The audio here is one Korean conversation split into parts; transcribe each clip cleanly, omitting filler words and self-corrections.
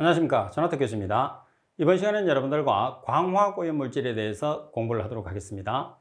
안녕하십니까, 전하태 교수입니다. 이번 시간에는 여러분들과 광화학 오염 물질에 대해서 공부를 하도록 하겠습니다.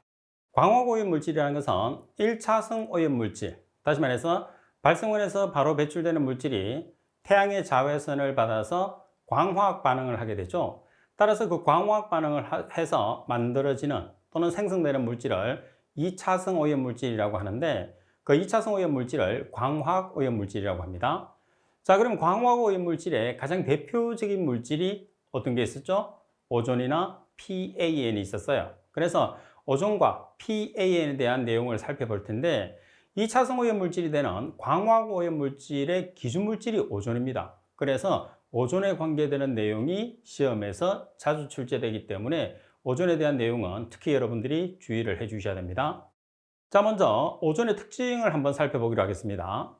광화학 오염 물질이라는 것은 1차성 오염 물질, 다시 말해서 발생원에서 바로 배출되는 물질이 태양의 자외선을 받아서 광화학 반응을 하게 되죠. 따라서 그 광화학 반응을 해서 만들어지는 또는 생성되는 물질을 2차성 오염 물질이라고 하는데, 그 2차성 오염 물질을 광화학 오염 물질이라고 합니다. 자, 그럼 광화학 오염 물질의 가장 대표적인 물질이 어떤 게 있었죠? 오존이나 PAN이 있었어요. 그래서 오존과 PAN에 대한 내용을 살펴볼 텐데, 2차성 오염 물질이 되는 광화학 오염 물질의 기준 물질이 오존입니다. 그래서 오존에 관계되는 내용이 시험에서 자주 출제되기 때문에 오존에 대한 내용은 특히 여러분들이 주의를 해 주셔야 됩니다. 자, 먼저 오존의 특징을 한번 살펴보기로 하겠습니다.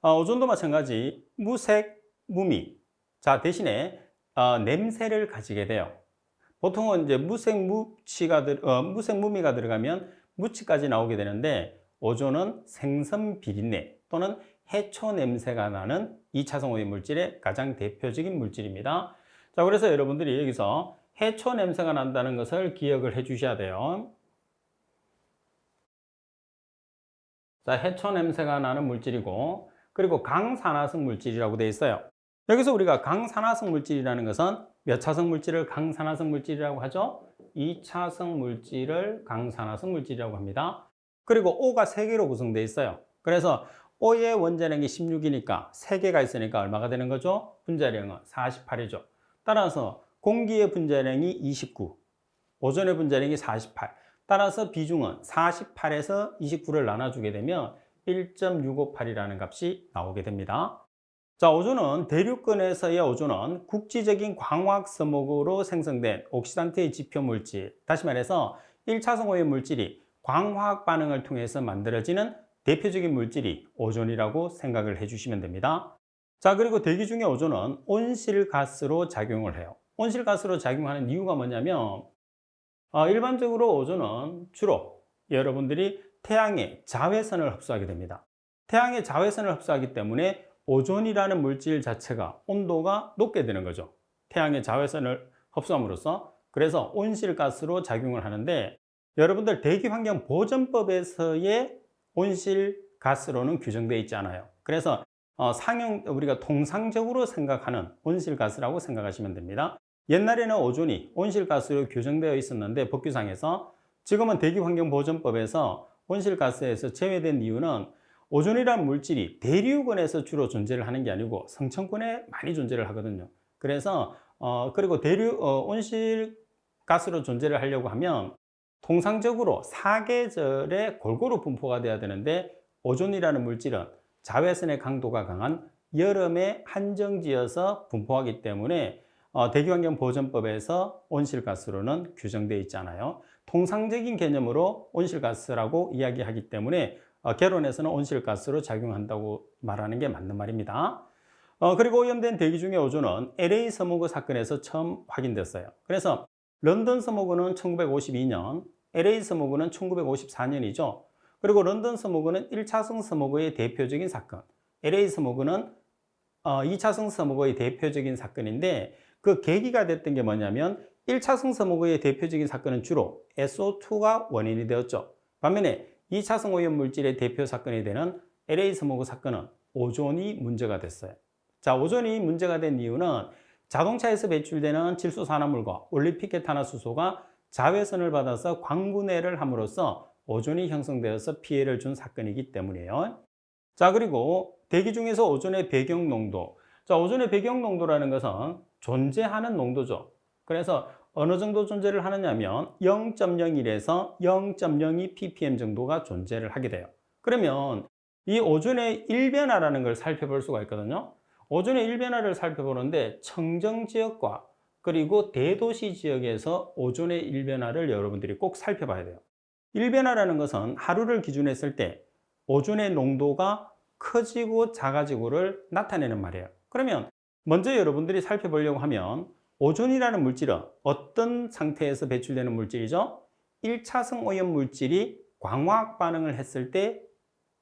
오존도 마찬가지 무색, 무미. 자, 대신에 냄새를 가지게 돼요. 보통은 이제 무색, 무미가 들어가면 무치까지 나오게 되는데, 오존은 생선 비린내 또는 해초 냄새가 나는 2차성 오염 물질의 가장 대표적인 물질입니다. 자, 그래서 여러분들이 여기서 해초 냄새가 난다는 것을 기억을 해 주셔야 돼요. 자, 해초 냄새가 나는 물질이고, 그리고 강산화성 물질이라고 되어 있어요. 여기서 우리가 강산화성 물질이라는 것은 몇 차성 물질을 강산화성 물질이라고 하죠? 2차성 물질을 강산화성 물질이라고 합니다. 그리고 O가 3개로 구성되어 있어요. 그래서 O의 원자량이 16이니까 3개가 있으니까 얼마가 되는 거죠? 분자량은 48이죠. 따라서 공기의 분자량이 29, 오존의 분자량이 48. 따라서 비중은 48에서 29를 나눠주게 되면 1.658이라는 값이 나오게 됩니다. 자, 오존은 대륙근에서의 오존은 국지적인 광학 서목으로 생성된 옥시단트의 지표 물질, 다시 말해서 1차성 오염 물질이 광화학 반응을 통해서 만들어지는 대표적인 물질이 오존이라고 생각을 해주시면 됩니다. 자, 그리고 대기 중에 오존은 온실가스로 작용을 해요. 온실가스로 작용하는 이유가 뭐냐면, 일반적으로 오존은 주로 여러분들이 태양의 자외선을 흡수하게 됩니다. 태양의 자외선을 흡수하기 때문에 오존이라는 물질 자체가 온도가 높게 되는 거죠. 태양의 자외선을 흡수함으로써. 그래서 온실가스로 작용을 하는데, 여러분들 대기환경보전법에서의 온실가스로는 규정되어 있지 않아요. 그래서 우리가 통상적으로 생각하는 온실가스라고 생각하시면 됩니다. 옛날에는 오존이 온실가스로 규정되어 있었는데, 법규상에서 지금은 대기환경보전법에서 온실가스에서 제외된 이유는, 오존이라는 물질이 대륙원에서 주로 존재를 하는 게 아니고 성층권에 많이 존재를 하거든요. 그래서 그리고 온실가스로 존재를 하려고 하면 통상적으로 사계절에 골고루 분포가 돼야 되는데, 오존이라는 물질은 자외선의 강도가 강한 여름에 한정지어서 분포하기 때문에 대기환경보전법에서 온실가스로는 규정되어 있잖아요. 통상적인 개념으로 온실가스라고 이야기하기 때문에 개론에서는 온실가스로 작용한다고 말하는 게 맞는 말입니다. 그리고 오염된 대기 중의 오존은 LA 서무그 사건에서 처음 확인됐어요. 그래서 런던 서무그는 1952년, LA 서무그는 1954년이죠. 그리고 런던 서무그는 1차성 서무그의 대표적인 사건, LA 서무그는 2차성 서무그의 대표적인 사건인데, 그 계기가 됐던 게 뭐냐면 1차성 서무그의 대표적인 사건은 주로 SO2가 원인이 되었죠. 반면에 2차성 오염 물질의 대표 사건이 되는 LA 서무그 사건은 오존이 문제가 됐어요. 자, 오존이 문제가 된 이유는 자동차에서 배출되는 질소산화물과 올리피케탄화수소가 자외선을 받아서 광분해를 함으로써 오존이 형성되어서 피해를 준 사건이기 때문이에요. 자, 그리고 대기 중에서 오존의 배경 농도. 자, 오존의 배경 농도라는 것은 존재하는 농도죠. 그래서 어느 정도 존재를 하느냐면 0.01에서 0.02 ppm 정도가 존재를 하게 돼요. 그러면 이 오존의 일변화라는 걸 살펴볼 수가 있거든요. 오존의 일변화를 살펴보는데 청정 지역과 그리고 대도시 지역에서 오존의 일변화를 여러분들이 꼭 살펴봐야 돼요. 일변화라는 것은 하루를 기준으로 했을 때 오존의 농도가 커지고 작아지고를 나타내는 말이에요. 그러면 먼저 여러분들이 살펴보려고 하면, 오존이라는 물질은 어떤 상태에서 배출되는 물질이죠? 1차성 오염 물질이 광화학 반응을 했을 때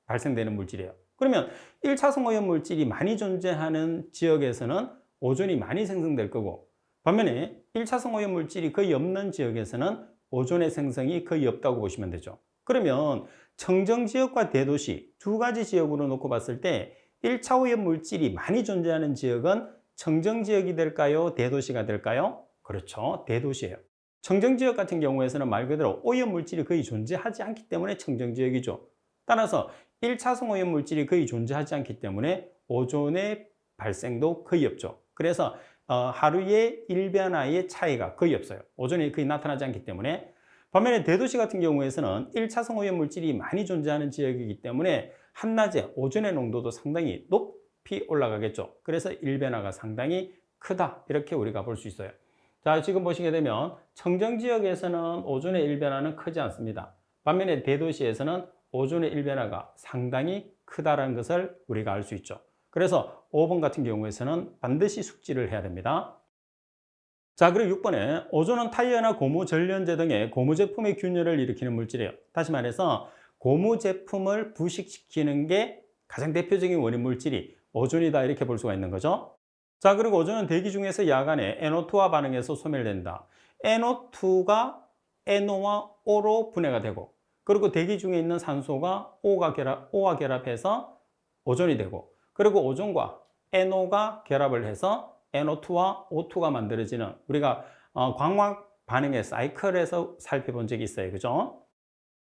발생되는 물질이에요. 그러면 1차성 오염 물질이 많이 존재하는 지역에서는 오존이 많이 생성될 거고, 반면에 1차성 오염 물질이 거의 없는 지역에서는 오존의 생성이 거의 없다고 보시면 되죠. 그러면 청정 지역과 대도시 두 가지 지역으로 놓고 봤을 때 1차 오염 물질이 많이 존재하는 지역은 청정 지역이 될까요? 대도시가 될까요? 그렇죠. 대도시예요. 청정 지역 같은 경우에서는 말 그대로 오염 물질이 거의 존재하지 않기 때문에 청정 지역이죠. 따라서 1차성 오염 물질이 거의 존재하지 않기 때문에 오존의 발생도 거의 없죠. 그래서 하루의 일변화의 차이가 거의 없어요. 오존이 거의 나타나지 않기 때문에. 반면에 대도시 같은 경우에서는 1차성 오염 물질이 많이 존재하는 지역이기 때문에 한낮에 오존의 농도도 상당히 높이 올라가겠죠. 그래서 일변화가 상당히 크다, 이렇게 우리가 볼 수 있어요. 자, 지금 보시게 되면 청정 지역에서는 오존의 일변화는 크지 않습니다. 반면에 대도시에서는 오존의 일변화가 상당히 크다는 것을 우리가 알 수 있죠. 그래서 5번 같은 경우에서는 반드시 숙지를 해야 됩니다. 자, 그리고 6번에 오존은 타이어나 고무 전련제 등의 고무 제품의 균열을 일으키는 물질이에요. 다시 말해서 고무 제품을 부식시키는 게 가장 대표적인 원인 물질이 오존이다, 이렇게 볼 수가 있는 거죠. 자, 그리고 오존은 대기 중에서 야간에 NO2와 반응해서 소멸된다. NO2가 NO와 O로 분해가 되고, 그리고 대기 중에 있는 산소가 O와 결합해서 오존이 되고, 그리고 오존과 NO가 결합을 해서 NO2와 O2가 만들어지는, 우리가 광학 반응의 사이클에서 살펴본 적이 있어요. 그죠?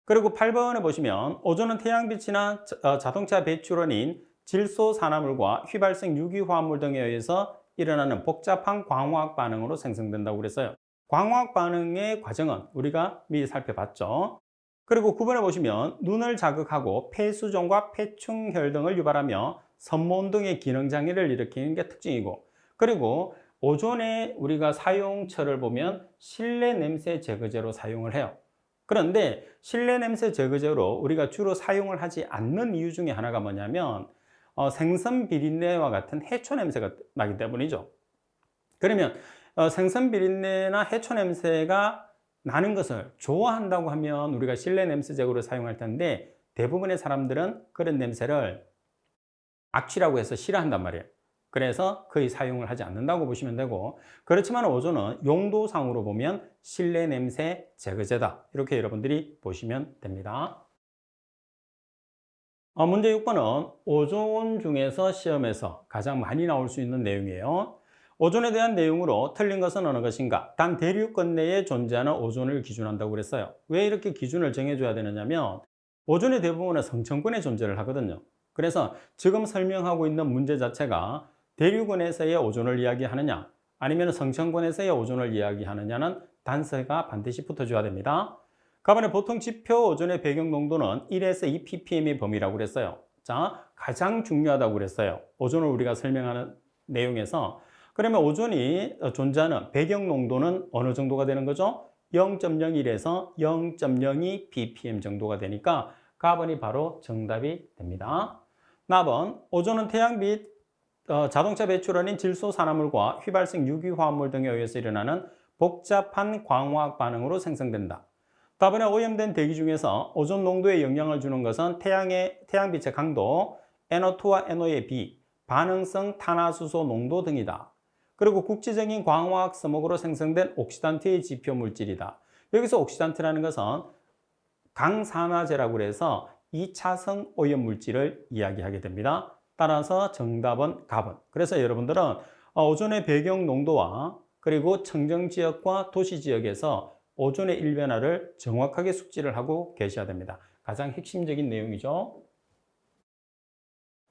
그리고 8번에 보시면 오존은 태양빛이나 자동차 배출원인 질소산화물과 휘발성 유기화합물 등에 의해서 일어나는 복잡한 광화학 반응으로 생성된다고 그랬어요. 광화학 반응의 과정은 우리가 미리 살펴봤죠. 그리고 9번에 보시면 눈을 자극하고 폐수종과 폐충혈 등을 유발하며 선모운 등의 기능장애를 일으키는 게 특징이고, 그리고 오존의 우리가 사용처를 보면 실내 냄새 제거제로 사용을 해요. 그런데 실내 냄새 제거제로 우리가 주로 사용을 하지 않는 이유 중에 하나가 뭐냐면 생선 비린내와 같은 해초 냄새가 나기 때문이죠. 그러면 생선 비린내나 해초 냄새가 나는 것을 좋아한다고 하면 우리가 실내 냄새 제거로 사용할 텐데, 대부분의 사람들은 그런 냄새를 악취라고 해서 싫어한단 말이에요. 그래서 거의 사용을 하지 않는다고 보시면 되고, 그렇지만 오존은 용도상으로 보면 실내 냄새 제거제다, 이렇게 여러분들이 보시면 됩니다. 문제 6번은 오존 중에서 시험에서 가장 많이 나올 수 있는 내용이에요. 오존에 대한 내용으로 틀린 것은 어느 것인가? 단 대륙권 내에 존재하는 오존을 기준한다고 그랬어요. 왜 이렇게 기준을 정해줘야 되느냐면 오존의 대부분은 성층권에 존재를 하거든요. 그래서 지금 설명하고 있는 문제 자체가 대륙원에서의 오존을 이야기하느냐, 아니면 성층권에서의 오존을 이야기하느냐는 단서가 반드시 붙어줘야 됩니다. 가번에 보통 지표 오존의 배경 농도는 1에서 2 ppm의 범위라고 그랬어요. 자, 가장 중요하다고 그랬어요. 오존을 우리가 설명하는 내용에서. 그러면 오존이 존재하는 배경 농도는 어느 정도가 되는 거죠? 0.01에서 0.02 ppm 정도가 되니까 가번이 바로 정답이 됩니다. 나번 오존은 태양빛, 자동차 배출원인 질소산화물과 휘발성 유기화합물 등에 의해서 일어나는 복잡한 광화학 반응으로 생성된다. 다번에 오염된 대기 중에서 오존 농도에 영향을 주는 것은 태양빛의 강도, NO2와 NO의 비, 반응성 탄화수소 농도 등이다. 그리고 국지적인 광화학 서먹으로 생성된 옥시단트의 지표 물질이다. 여기서 옥시단트라는 것은 강산화제라고 해서 2차성 오염 물질을 이야기하게 됩니다. 따라서 정답은 가번. 그래서 여러분들은 오존의 배경 농도와 그리고 청정 지역과 도시 지역에서 오존의 일변화를 정확하게 숙지를 하고 계셔야 됩니다. 가장 핵심적인 내용이죠.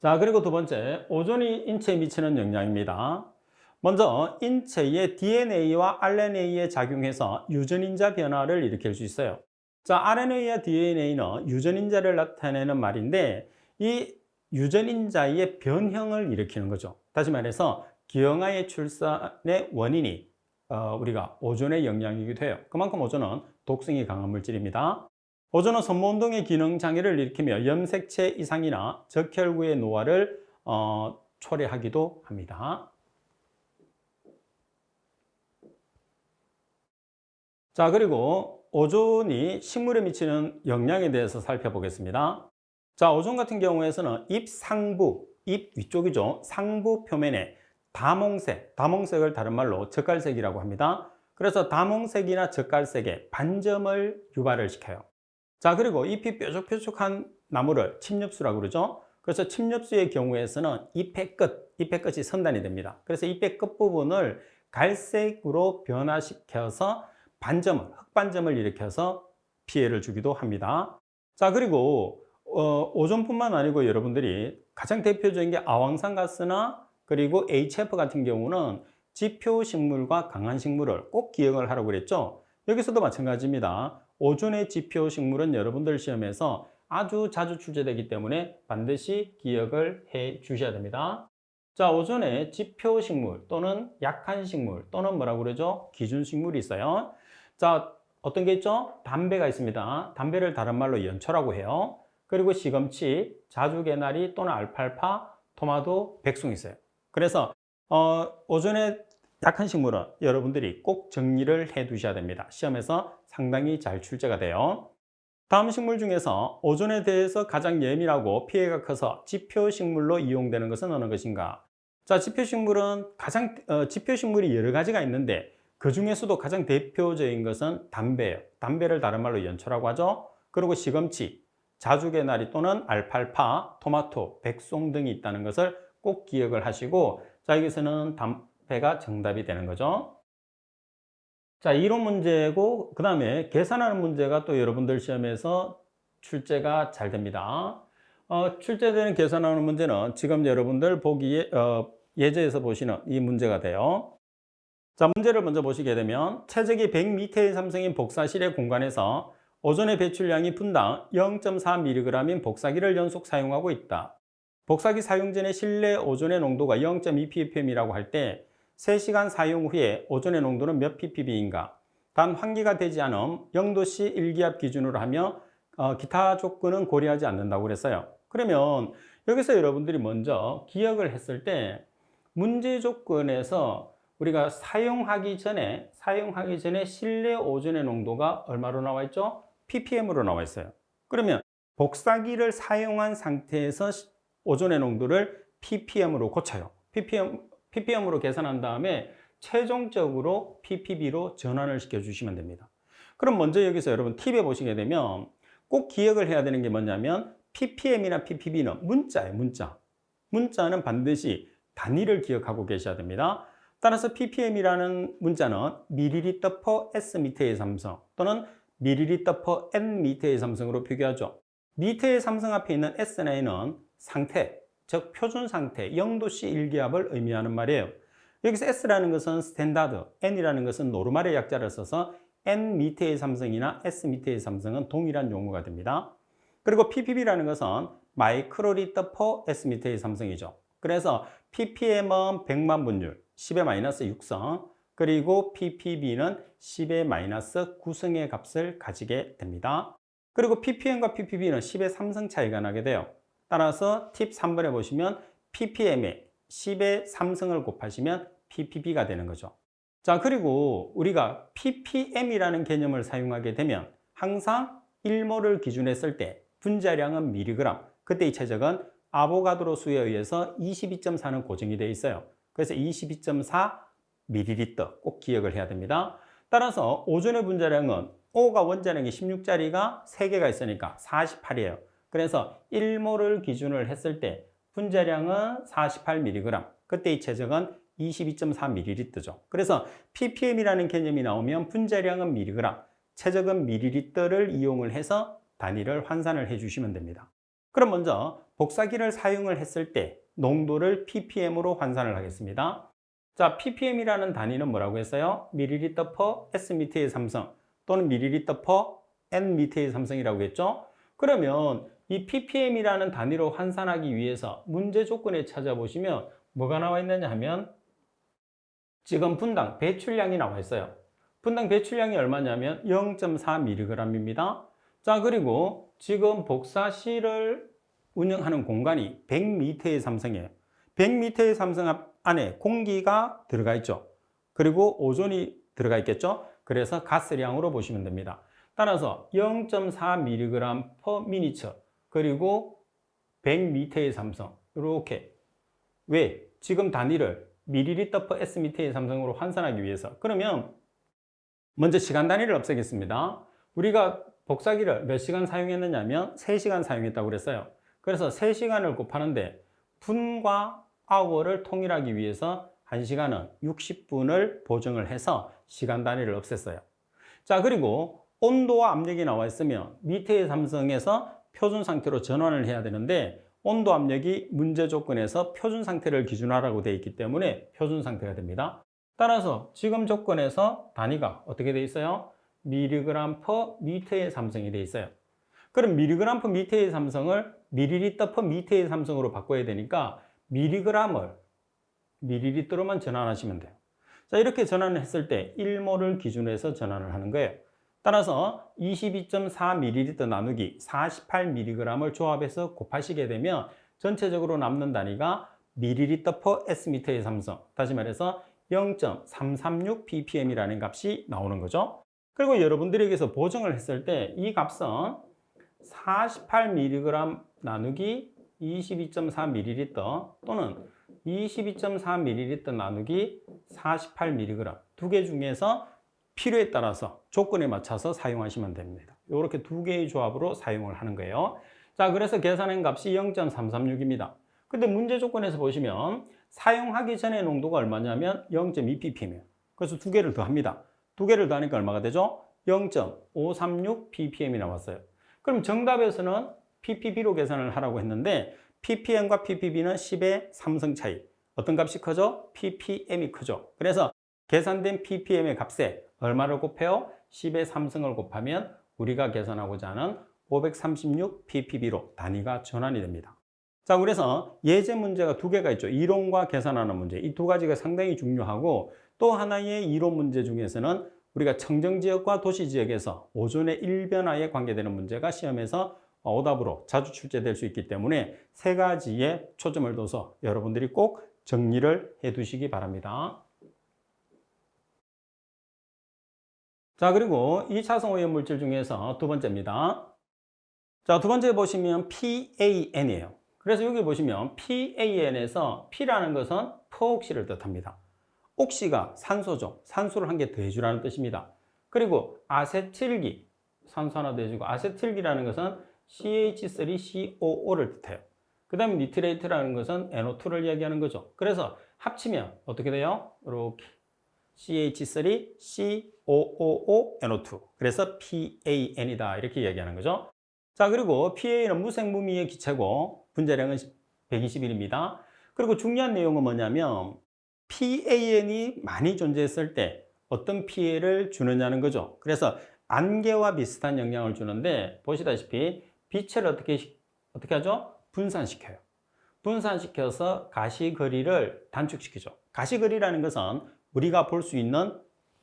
자, 그리고 두 번째, 오존이 인체에 미치는 영향입니다. 먼저 인체의 DNA와 RNA에 작용해서 유전인자 변화를 일으킬 수 있어요. 자, RNA와 DNA는 유전인자를 나타내는 말인데, 이 유전인자의 변형을 일으키는 거죠. 다시 말해서 기형아의 출산의 원인이 우리가 오존의 영향이기도 해요. 그만큼 오존은 독성이 강한 물질입니다. 오존은 선모운동의 기능 장애를 일으키며 염색체 이상이나 적혈구의 노화를 초래하기도 합니다. 자, 그리고 오존이 식물에 미치는 영향에 대해서 살펴보겠습니다. 자, 오존 같은 경우에서는 잎 상부, 잎 위쪽이죠. 상부 표면에 다몽색을 다른 말로 젓갈색이라고 합니다. 그래서 다몽색이나 젓갈색에 반점을 유발을 시켜요. 자, 그리고 잎이 뾰족뾰족한 나무를 침엽수라고 그러죠. 그래서 침엽수의 경우에서는 잎의 끝이 선단이 됩니다. 그래서 잎의 끝부분을 갈색으로 변화시켜서 흑반점을 일으켜서 피해를 주기도 합니다. 자, 그리고 오존뿐만 아니고 여러분들이 가장 대표적인 게 아황산가스나 그리고 HF 같은 경우는 지표식물과 강한식물을 꼭 기억을 하라고 그랬죠. 여기서도 마찬가지입니다. 오존의 지표식물은 여러분들 시험에서 아주 자주 출제되기 때문에 반드시 기억을 해 주셔야 됩니다. 자, 오존의 지표식물 또는 약한식물 또는 뭐라고 그러죠? 기준식물이 있어요. 자, 어떤 게 있죠? 담배가 있습니다. 담배를 다른 말로 연초라고 해요. 그리고 시금치, 자주개나리 또는 알팔파, 토마토, 백송이 있어요. 그래서 오존의 약한 식물은 여러분들이 꼭 정리를 해 두셔야 됩니다. 시험에서 상당히 잘 출제가 돼요. 다음 식물 중에서 오존에 대해서 가장 예민하고 피해가 커서 지표식물로 이용되는 것은 어느 것인가? 자, 지표식물이 여러 가지가 있는데 그 중에서도 가장 대표적인 것은 담배예요. 담배를 다른 말로 연초라고 하죠. 그리고 시금치, 자주개나리 또는 알팔파, 토마토, 백송 등이 있다는 것을 꼭 기억을 하시고, 자, 여기서는 담배가 정답이 되는 거죠. 자, 이론 문제고 그 다음에 계산하는 문제가 또 여러분들 시험에서 출제가 잘 됩니다. 출제되는 계산하는 문제는 지금 여러분들 보기에 예제에서 보시는 이 문제가 돼요. 자, 문제를 먼저 보시게 되면 체적이 100m의 삼성인 복사실의 공간에서 오존의 배출량이 분당 0.4mg인 복사기를 연속 사용하고 있다. 복사기 사용 전에 실내 오존의 농도가 0.2ppm이라고 할 때 3시간 사용 후에 오존의 농도는 몇 ppb인가? 단 환기가 되지 않음 0도씨 1기압 기준으로 하며 기타 조건은 고려하지 않는다고 그랬어요. 그러면 여기서 여러분들이 먼저 기억을 했을 때 문제 조건에서 우리가 사용하기 전에 실내 오존의 농도가 얼마로 나와 있죠? ppm으로 나와 있어요. 그러면 복사기를 사용한 상태에서 오존의 농도를 ppm으로 고쳐요. ppm으로 계산한 다음에 최종적으로 ppb로 전환을 시켜주시면 됩니다. 그럼 먼저 여기서 여러분 팁에 보시게 되면 꼭 기억을 해야 되는 게 뭐냐면 ppm이나 ppb는 문자예요. 문자는 반드시 단위를 기억하고 계셔야 됩니다. 따라서 ppm이라는 문자는 ml per s m의 삼성 또는 ml per n m의 삼성으로 표기하죠. m의 삼성 앞에 있는 S는 상태, 즉 표준 상태 0도씨 1기압을 의미하는 말이에요. 여기서 S라는 것은 스탠다드, N이라는 것은 노르말의 약자를 써서 N m의 삼성이나 S m의 삼성은 동일한 용어가 됩니다. 그리고 ppb라는 것은 마이크로리터 per S m의 삼성이죠. 그래서 ppm은 100만 분율 10의 -6성, 그리고 ppb는 10의 -9성의 값을 가지게 됩니다. 그리고 ppm과 ppb는 10의 3성 차이가 나게 돼요. 따라서 팁 3번에 보시면 ppm에 10의 3성을 곱하시면 ppb가 되는 거죠. 자, 그리고 우리가 ppm이라는 개념을 사용하게 되면 항상 1몰을 기준에 쓸 때 분자량은 mg, 그때 이 최적은 아보가드로 수에 의해서 22.4는 고정이 되어 있어요. 그래서 22.4ml 꼭 기억을 해야 됩니다. 따라서 오존의 분자량은 O가 원자량이 16짜리가 3개가 있으니까 48이에요. 그래서 1몰을 기준을 했을 때 분자량은 48mg, 그때 이 최적은 22.4ml죠. 그래서 ppm이라는 개념이 나오면 분자량은 mg, 최적은 ml를 이용을 해서 단위를 환산을 해주시면 됩니다. 그럼 먼저 복사기를 사용을 했을 때 농도를 ppm으로 환산을 하겠습니다. 자, ppm이라는 단위는 뭐라고 했어요? ml per s m의 삼성 또는 ml per n m의 삼성이라고 했죠? 그러면 이 ppm이라는 단위로 환산하기 위해서 문제 조건에 찾아보시면 뭐가 나와 있느냐 하면 지금 분당 배출량이 나와 있어요. 분당 배출량이 얼마냐면 0.4mg입니다. 자, 그리고 지금 복사실을 운영하는 공간이 100m의 삼성이에요. 100m의 삼성 안에 공기가 들어가 있죠. 그리고 오존이 들어가 있겠죠. 그래서 가스량으로 보시면 됩니다. 따라서 0.4mg per minute 그리고 100m의 삼성 이렇게. 왜? 지금 단위를 ml/s 미터의 삼성으로 환산하기 위해서, 그러면 먼저 시간 단위를 없애겠습니다. 우리가 복사기를 몇 시간 사용했느냐면 3시간 사용했다고 그랬어요. 그래서 3시간을 곱하는데 분과 hour를 통일하기 위해서 1시간은 60분을 보정을 해서 시간 단위를 없앴어요. 자, 그리고 온도와 압력이 나와 있으면 미터의 삼성에서 표준 상태로 전환을 해야 되는데 온도 압력이 문제 조건에서 표준 상태를 기준하라고 되어 있기 때문에 표준 상태가 됩니다. 따라서 지금 조건에서 단위가 어떻게 되어 있어요? mg per 미터의 삼성이 되어 있어요. 그럼 mg per 미터의 삼성을 ml per 미터의 삼성으로 바꿔야 되니까 mg을 ml로만 전환하시면 돼요. 자, 이렇게 전환을 했을 때 1몰을 기준으로 해서 전환을 하는 거예요. 따라서 22.4ml 나누기 48mg을 조합해서 곱하시게 되면 전체적으로 남는 단위가 ml per s미터의 삼성, 다시 말해서 0.336 ppm이라는 값이 나오는 거죠. 그리고 여러분들에게서 보정을 했을 때 이 값은 48mg 나누기 22.4ml 또는 22.4ml 나누기 48mg 두 개 중에서 필요에 따라서 조건에 맞춰서 사용하시면 됩니다. 이렇게 두 개의 조합으로 사용을 하는 거예요. 자, 그래서 계산한 값이 0.336입니다. 근데 문제 조건에서 보시면 사용하기 전에 농도가 얼마냐면 0.2ppm이에요. 그래서 두 개를 더합니다. 두 개를 더하니까 얼마가 되죠? 0.536 ppm이 나왔어요. 그럼 정답에서는 ppb로 계산을 하라고 했는데 ppm과 ppb는 10의 3성 차이. 어떤 값이 크죠? ppm이 크죠. 그래서 계산된 ppm의 값에 얼마를 곱해요? 10의 3승을 곱하면 우리가 계산하고자 하는 536 ppb로 단위가 전환이 됩니다. 자, 그래서 예제 문제가 두 개가 있죠. 이론과 계산하는 문제. 이 두 가지가 상당히 중요하고 또 하나의 이론 문제 중에서는 우리가 청정지역과 도시지역에서 오존의 일변화에 관계되는 문제가 시험에서 오답으로 자주 출제될 수 있기 때문에 세 가지에 초점을 둬서 여러분들이 꼭 정리를 해 두시기 바랍니다. 자, 그리고 2차성 오염물질 중에서 두 번째입니다. 자, 두 번째 보시면 PAN이에요. 그래서 여기 보시면 PAN에서 P라는 것은 퍼옥시를 뜻합니다. 옥시가 산소죠. 산소를 한 개 더해주라는 뜻입니다. 그리고 아세틸기, 산소 하나 더해주고 아세틸기라는 것은 CH3COO를 뜻해요. 그 다음에 니트레이트라는 것은 NO2를 이야기하는 거죠. 그래서 합치면 어떻게 돼요? 이렇게 CH3COONO2 그래서 PAN이다 이렇게 이야기하는 거죠. 자, 그리고 PA는 무색무미의 기체고 분자량은 121입니다. 그리고 중요한 내용은 뭐냐면 PAN이 많이 존재했을 때 어떤 피해를 주느냐는 거죠. 그래서 안개와 비슷한 영향을 주는데 보시다시피 빛을 어떻게 하죠? 분산시켜요. 분산시켜서 가시거리를 단축시키죠. 가시거리라는 것은 우리가 볼 수 있는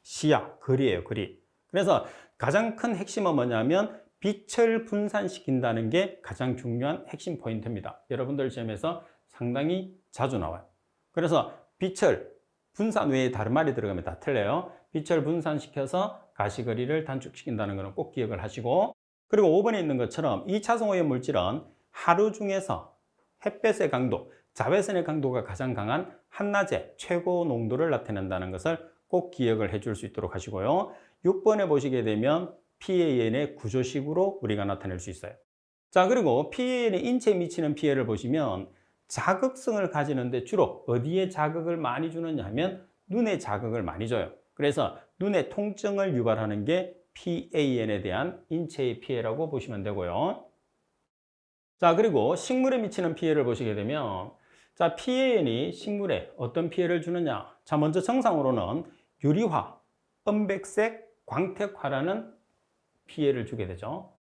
시야, 거리예요, 거리. 그래서 가장 큰 핵심은 뭐냐면 빛을 분산시킨다는 게 가장 중요한 핵심 포인트입니다. 여러분들 시험에서 상당히 자주 나와요. 그래서 빛을 분산 외에 다른 말이 들어가면 다 틀려요. 빛을 분산시켜서 가시거리를 단축시킨다는 것은 꼭 기억을 하시고, 그리고 5번에 있는 것처럼 2차성 오염 물질은 하루 중에서 햇볕의 강도, 자외선의 강도가 가장 강한 한낮에 최고 농도를 나타낸다는 것을 꼭 기억을 해줄 수 있도록 하시고요. 6번에 보시게 되면 PAN의 구조식으로 우리가 나타낼 수 있어요. 자, 그리고 PAN이 인체에 미치는 피해를 보시면 자극성을 가지는데 주로 어디에 자극을 많이 주느냐 하면 눈에 자극을 많이 줘요. 그래서 눈의 통증을 유발하는 게 PAN에 대한 인체의 피해라고 보시면 되고요. 자, 그리고 식물에 미치는 피해를 보시게 되면 자, PAN이 식물에 어떤 피해를 주느냐? 자, 먼저 정상으로는 유리화, 은백색, 광택화라는 피해를 주게 되죠.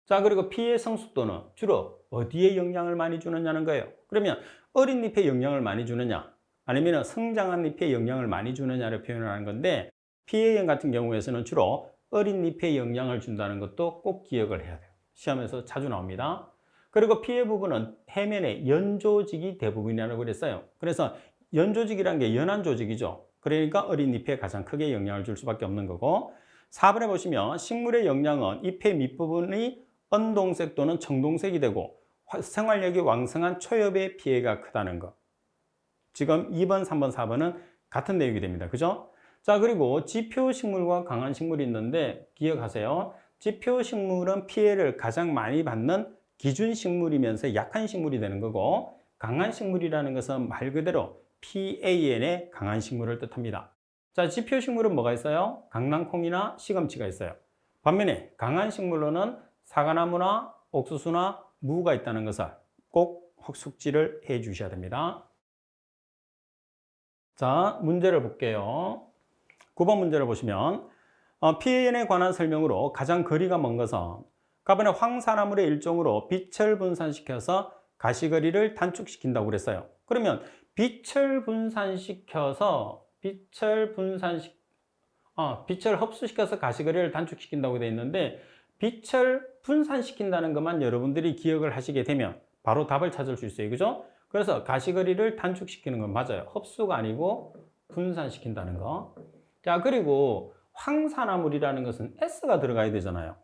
자, 그리고 피해 성숙도는 주로 어디에 영향을 많이 주느냐는 거예요. 그러면 어린 잎에 영향을 많이 주느냐 아니면 성장한 잎에 영향을 많이 주느냐를 표현하는 건데 PAN 같은 경우에서는 주로 어린 잎에 영향을 준다는 것도 꼭 기억을 해야 돼요. 시험에서 자주 나옵니다. 그리고 피해 부분은 해면의 연조직이 대부분이라고 그랬어요. 그래서 연조직이라는 게 연한 조직이죠. 그러니까 어린 잎에 가장 크게 영향을 줄 수밖에 없는 거고, 4번에 보시면 식물의 영양은 잎의 밑부분이 은동색 또는 청동색이 되고 생활력이 왕성한 초엽의 피해가 크다는 것. 지금 2번, 3번, 4번은 같은 내용이 됩니다. 그죠? 자, 그리고 지표식물과 강한식물이 있는데 기억하세요. 지표식물은 피해를 가장 많이 받는 기준식물이면서 약한 식물이 되는 거고, 강한식물이라는 것은 말 그대로 PAN의 강한 식물을 뜻합니다. 자, 지표식물은 뭐가 있어요? 강낭콩이나 시금치가 있어요. 반면에 강한 식물로는 사과나무나 옥수수나 무가 있다는 것을 꼭 숙지를 해 주셔야 됩니다. 자, 문제를 볼게요. 9번 문제를 보시면 PAN에 관한 설명으로 가장 거리가 먼 것은 가번의 황산화물의 일종으로 빛을 분산시켜서 가시거리를 단축시킨다고 그랬어요. 그러면 빛을 흡수시켜서 가시거리를 단축시킨다고 되어 있는데, 빛을 분산시킨다는 것만 여러분들이 기억을 하시게 되면 바로 답을 찾을 수 있어요. 그죠? 그래서 가시거리를 단축시키는 건 맞아요. 흡수가 아니고 분산시킨다는 거. 자, 그리고 황산화물이라는 것은 S가 들어가야 되잖아요.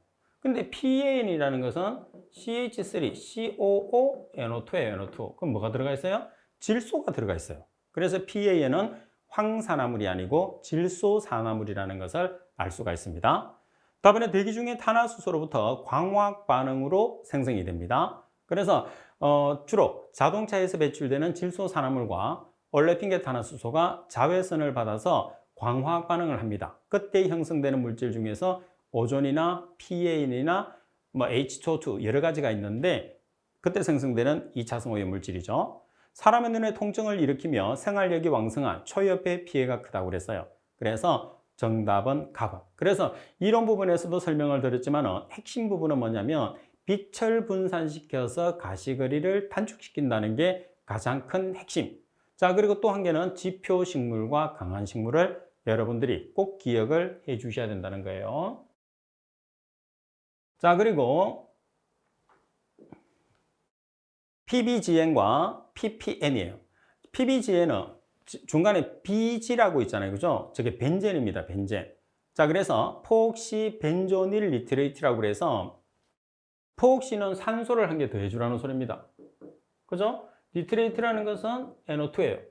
근데 PAN이라는 것은 CH3, COO, NO2예요, NO2. 그럼 뭐가 들어가 있어요? 질소가 들어가 있어요. 그래서 PAN은 황산화물이 아니고 질소산화물이라는 것을 알 수가 있습니다. 다음에 대기 중에 탄화수소로부터 광화학 반응으로 생성이 됩니다. 그래서 주로 자동차에서 배출되는 질소산화물과 올레핀계 탄화수소가 자외선을 받아서 광화학 반응을 합니다. 그때 형성되는 물질 중에서 오존이나 PAN이나 H2O2 여러 가지가 있는데, 그때 생성되는 2차성 오염 물질이죠. 사람의 눈에 통증을 일으키며 생활력이 왕성한 초엽의 피해가 크다고 그랬어요. 그래서 정답은 가번. 그래서 이런 부분에서도 설명을 드렸지만 핵심 부분은 뭐냐면 빛을 분산시켜서 가시거리를 단축시킨다는 게 가장 큰 핵심. 자, 그리고 또 한 개는 지표식물과 강한식물을 여러분들이 꼭 기억을 해 주셔야 된다는 거예요. 자, 그리고 PBGN과 PPN이에요. PBGN은 중간에 BG라고 있잖아요. 그죠? 저게 벤젠입니다. 벤젠. 자, 그래서 포옥시 벤조닐 니트레이트라고 그래서 포옥시는 산소를 한 개 더 해주라는 소리입니다. 그죠? 니트레이트라는 것은 NO2예요.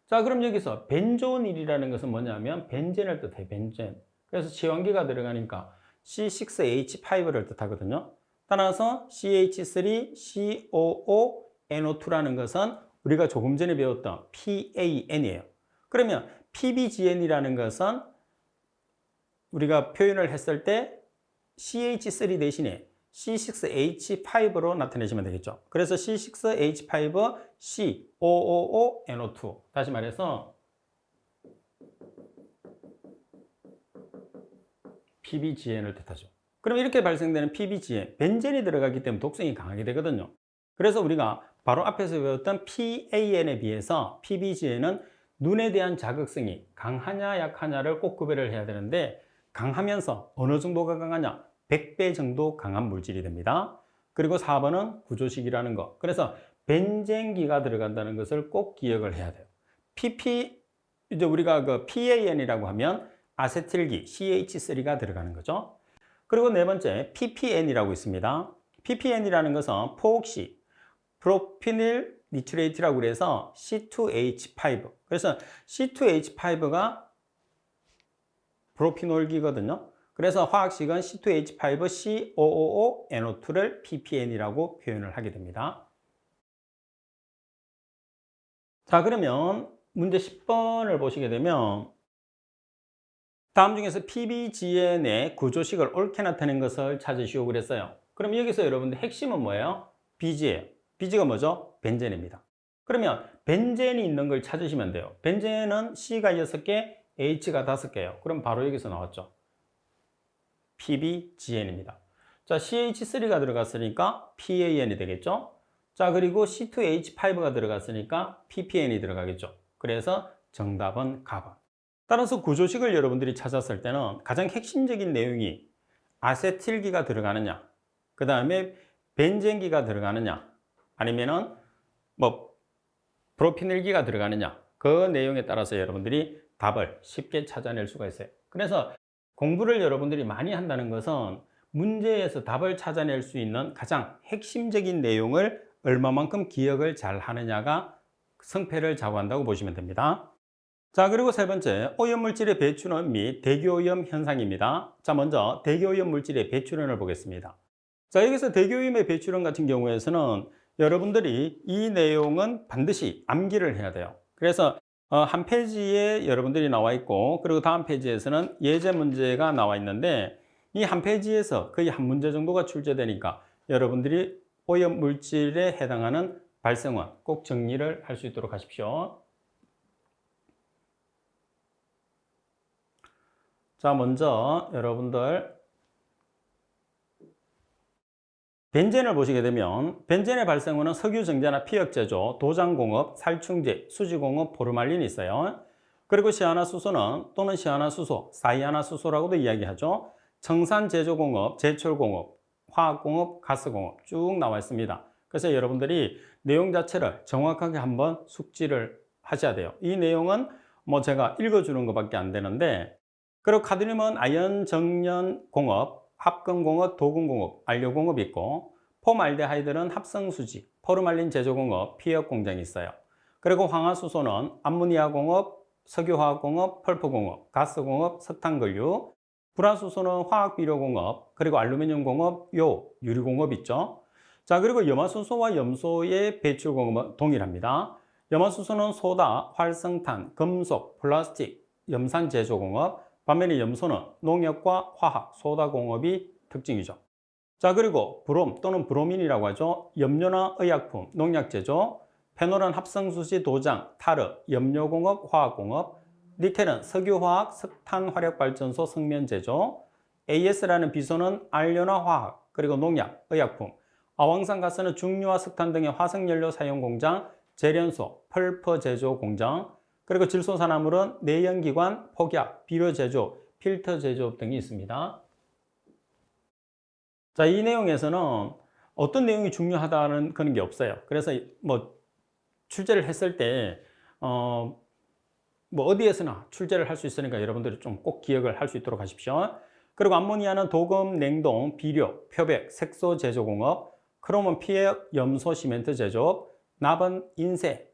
자, 그럼 여기서 벤조닐이라는 것은 뭐냐면 벤젠을 뜻해요. 벤젠. 그래서 치환기가 들어가니까 C6H5를 뜻하거든요. 따라서 CH3COO NO2라는 것은 우리가 조금 전에 배웠던 PAN이에요. 그러면 PBGN이라는 것은 우리가 표현을 했을 때 CH3 대신에 C6H5로 나타내시면 되겠죠. 그래서 C6H5COOO-NO2. 다시 말해서 PBGN을 뜻하죠. 그럼 이렇게 발생되는 PBGN, 벤젠이 들어가기 때문에 독성이 강하게 되거든요. 그래서 우리가 바로 앞에서 배웠던 PAN에 비해서 PBGN은 눈에 대한 자극성이 강하냐 약하냐를 꼭 구별을 해야 되는데, 강하면서 어느 정도가 강하냐? 100배 정도 강한 물질이 됩니다. 그리고 4번은 구조식이라는 거. 그래서 벤젠기가 들어간다는 것을 꼭 기억을 해야 돼요. 이제 우리가 그 PAN이라고 하면 아세틸기 CH3가 들어가는 거죠. 그리고 네 번째 PPN이라고 있습니다. PPN이라는 것은 포옥시 프로피닐 니트레이트라고 그래서 C2H5. 그래서 C2H5가 프로피놀기거든요. 그래서 화학식은 C2H5COOO-NO2를 PPN이라고 표현을 하게 됩니다. 자, 그러면 문제 10번을 보시게 되면 다음 중에서 PBGN의 구조식을 옳게 나타낸 것을 찾으시오 그랬어요. 그럼 여기서 여러분들 핵심은 뭐예요? Bg예요. Bg가 뭐죠? 벤젠입니다. 그러면 벤젠이 있는 걸 찾으시면 돼요. 벤젠은 C가 6개, H가 5개예요. 그럼 바로 여기서 나왔죠. PBGN입니다. 자, CH3가 들어갔으니까 PAN이 되겠죠. 자, 그리고 C2H5가 들어갔으니까 PPN이 들어가겠죠. 그래서 정답은 가번. 따라서 구조식을 여러분들이 찾았을 때는 가장 핵심적인 내용이 아세틸기가 들어가느냐, 그 다음에 벤젠기가 들어가느냐, 아니면은 프로피닐기가 들어가느냐, 그 내용에 따라서 여러분들이 답을 쉽게 찾아낼 수가 있어요. 그래서 공부를 여러분들이 많이 한다는 것은 문제에서 답을 찾아낼 수 있는 가장 핵심적인 내용을 얼마만큼 기억을 잘 하느냐가 성패를 좌우한다고 보시면 됩니다. 자, 그리고 세 번째, 오염물질의 배출원 및 대기오염 현상입니다. 자, 먼저 대기오염 물질의 배출원을 보겠습니다. 자, 여기서 대기오염의 배출원 같은 경우에서는 여러분들이 이 내용은 반드시 암기를 해야 돼요. 그래서 한 페이지에 여러분들이 나와 있고, 그리고 다음 페이지에서는 예제 문제가 나와 있는데, 이 한 페이지에서 거의 한 문제 정도가 출제되니까 여러분들이 오염 물질에 해당하는 발생원 꼭 정리를 할 수 있도록 하십시오. 자, 먼저 여러분들 벤젠을 보시게 되면 벤젠의 발생원은 석유정제나 피혁제조, 도장공업, 살충제, 수지공업, 포르말린이 있어요. 그리고 시아나수소는 또는 시아나수소, 사이아나수소라고도 이야기하죠. 청산제조공업, 제철공업, 화학공업, 가스공업 쭉 나와 있습니다. 그래서 여러분들이 내용 자체를 정확하게 한번 숙지를 하셔야 돼요. 이 내용은 뭐 제가 읽어주는 것밖에 안 되는데, 그리고 카드뮴은 아연 정년 공업, 합금공업, 도금공업, 안료공업이 있고, 폼알데하이드는 합성수지, 포르말린 제조공업, 피혁공장이 있어요. 그리고 황화수소는 암모니아공업, 석유화학공업, 펄프공업, 가스공업, 석탄근류, 불화수소는 화학비료공업, 그리고 알루미늄공업, 유리공업 있죠. 자, 그리고 염화수소와 염소의 배출공업은 동일합니다. 염화수소는 소다, 활성탄, 금속, 플라스틱, 염산제조공업, 반면에 염소는 농약과 화학, 소다공업이 특징이죠. 자, 그리고 브롬 또는 브로민이라고 하죠. 염료나 의약품, 농약제조, 페놀은 합성수지, 도장, 타르, 염료공업, 화학공업, 니켈은 석유화학, 석탄화력발전소, 성면제조, AS라는 비소는 안료나 화학, 그리고 농약, 의약품, 아황산가스는 중류와 석탄 등의 화석연료 사용 공장, 재련소, 펄퍼 제조 공장, 그리고 질소산화물은 내연기관, 폭약, 비료 제조, 필터 제조업 등이 있습니다. 자, 이 내용에서는 어떤 내용이 중요하다는 그런 게 없어요. 그래서 뭐 출제를 했을 때 뭐 어디에서나 출제를 할 수 있으니까 여러분들이 좀 꼭 기억을 할 수 있도록 하십시오. 그리고 암모니아는 도금, 냉동, 비료, 표백, 색소 제조공업, 크롬은 피혁, 염소, 시멘트 제조업, 납은 인쇄,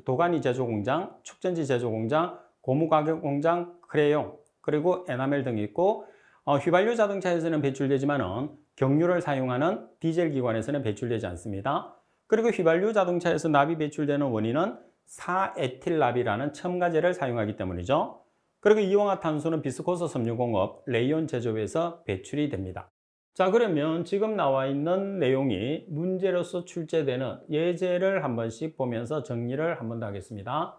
도가니 제조공장, 축전지 제조공장, 고무가격 공장, 크레용, 그리고 에나멜 등이 있고, 휘발유 자동차에서는 배출되지만은 경유를 사용하는 디젤 기관에서는 배출되지 않습니다. 그리고 휘발유 자동차에서 납이 배출되는 원인은 4에틸납이라는 첨가제를 사용하기 때문이죠. 그리고 이용화탄소는 비스코스 섬유공업, 레이온 제조업에서 배출이 됩니다. 자, 그러면 지금 나와 있는 내용이 문제로서 출제되는 예제를 한 번씩 보면서 정리를 한 번 더 하겠습니다.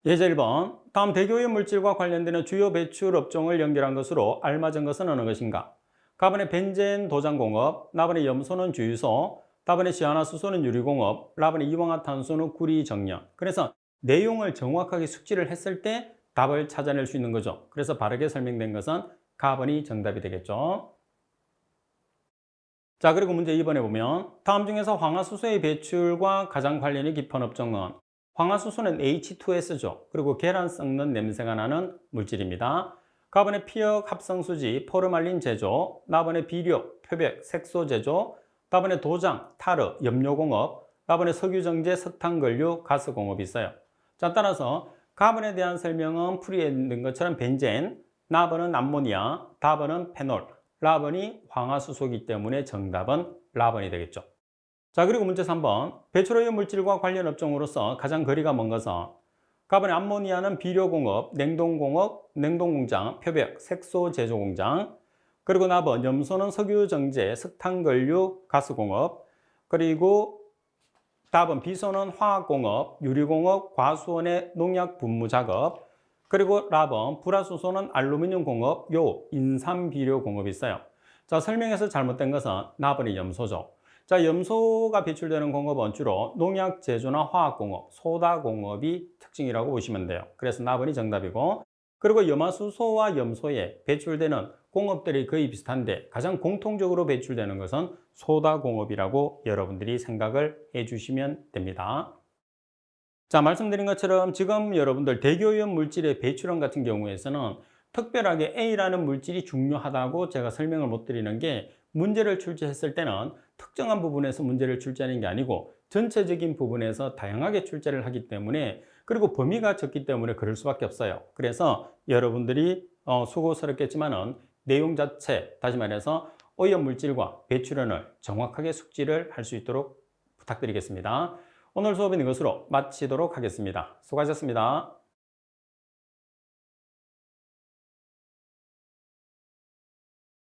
예제 1번. 다음 대기오염 물질과 관련되는 주요 배출 업종을 연결한 것으로 알맞은 것은 어느 것인가? 가번의 벤젠 도장공업, 나번의 염소는 주유소, 다번의 시아나수소는 유리공업, 라번의 이황화탄소는 구리정년. 그래서 내용을 정확하게 숙지를 했을 때 답을 찾아낼 수 있는 거죠. 그래서 바르게 설명된 것은 가번이 정답이 되겠죠. 자, 그리고 문제 2번에 보면 다음 중에서 황화수소의 배출과 가장 관련이 깊은 업종은, 황화수소는 H2S죠. 그리고 계란 썩는 냄새가 나는 물질입니다. 가번의 피혁, 합성수지, 포르말린 제조, 나번의 비료, 표백, 색소 제조, 다번에 도장, 타르, 염료공업, 나번에 석유정제, 석탄근류, 가스공업이 있어요. 자, 따라서 가번에 대한 설명은 풀이에 있는 것처럼 벤젠, 나번은 암모니아, 다번은 페놀, 라번이 황화수소이기 때문에 정답은 라번이 되겠죠. 자, 그리고 문제 3번. 배출오염 물질과 관련 업종으로서 가장 거리가 먼 것은, 가번의 암모니아는 비료공업, 냉동공업, 냉동공장, 표백, 색소 제조공장, 그리고 나번 염소는 석유정제, 석탄근류, 가스공업, 그리고 답은 비소는 화학공업, 유리공업, 과수원의 농약 분무 작업, 그리고 라번, 불화수소는 알루미늄 공업, 인삼비료 공업이 있어요. 자, 설명에서 잘못된 것은 나번이 염소죠. 자, 염소가 배출되는 공업은 주로 농약 제조나 화학공업, 소다공업이 특징이라고 보시면 돼요. 그래서 나번이 정답이고, 그리고 염화수소와 염소에 배출되는 공업들이 거의 비슷한데 가장 공통적으로 배출되는 것은 소다공업이라고 여러분들이 생각을 해주시면 됩니다. 자, 말씀드린 것처럼 지금 여러분들 대기오염 물질의 배출원 같은 경우에서는 특별하게 A라는 물질이 중요하다고 제가 설명을 못 드리는 게, 문제를 출제했을 때는 특정한 부분에서 문제를 출제하는 게 아니고 전체적인 부분에서 다양하게 출제를 하기 때문에, 그리고 범위가 적기 때문에 그럴 수밖에 없어요. 그래서 여러분들이 수고스럽겠지만은 내용 자체, 다시 말해서 오염물질과 배출원을 정확하게 숙지를 할 수 있도록 부탁드리겠습니다. 오늘 수업은 이것으로 마치도록 하겠습니다. 수고하셨습니다.